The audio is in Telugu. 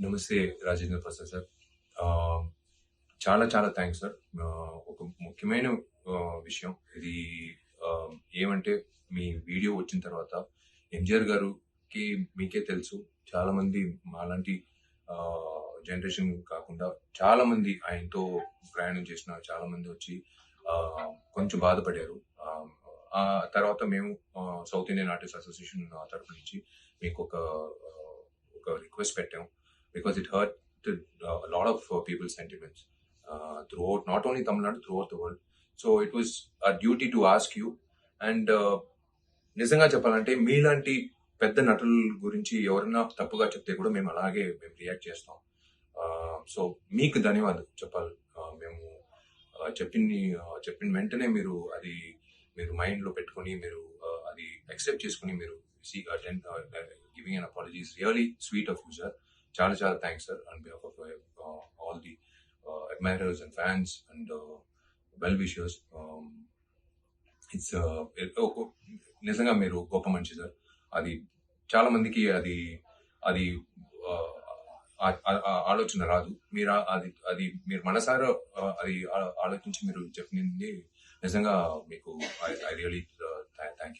నమస్తే రాజేంద్ర ప్రసాద్ సార్. ఆహ్, చాలా చాలా థాంక్స్ సార్. ఒక ముఖ్యమైన విషయం ఇది. ఆహ్, ఏమంటే మీ వీడియో వచ్చిన తర్వాత ఎంజీఆర్ గారుకి మీకే తెలుసు. చాలామంది మాలాంటి జనరేషన్ కాకుండా చాలామంది ఆయనతో ప్రయాణం చేసిన చాలామంది వచ్చి కొంచెం బాధపడారు. ఆ తర్వాత మేము సౌత్ ఇండియన్ ఆర్టిస్ట్ అసోసియేషన్ తరపు నుంచి మీకు ఒక రిక్వెస్ట్ పెట్టాం. Because it hurt a lot of people's sentiments throughout, not only Tamil Nadu, throughout the world. So it was a duty to ask you. And నిజంగా చెప్పాలంటే మీలాంటి పెద్ద నటుల గురించి ఎవరైనా తప్పుగా చెప్తే కూడా మేము అలాగే రియాక్ట్ చేస్తాం. సో మీకు ధన్యవాదాలు చెప్పాలి. మేము చెప్పిన వెంటనే మీరు మైండ్లో పెట్టుకొని మీరు అది యాక్సెప్ట్ చేసుకుని మీరు giving an apology is really sweet of you sir. చాలా చాలా thanks sir on behalf of all the admirers and fans and well wishers. It's నిజంగా మీరు గొప్ప మనిషి సార్. అది చాలా మందికి అది అది ఆలోచన రాదు. మీరు అది మీరు మనసారా అది ఆలోచించి మీరు చెప్పింది నిజంగా మీకు ఐ రియలీ థ్యాంక్ యూ.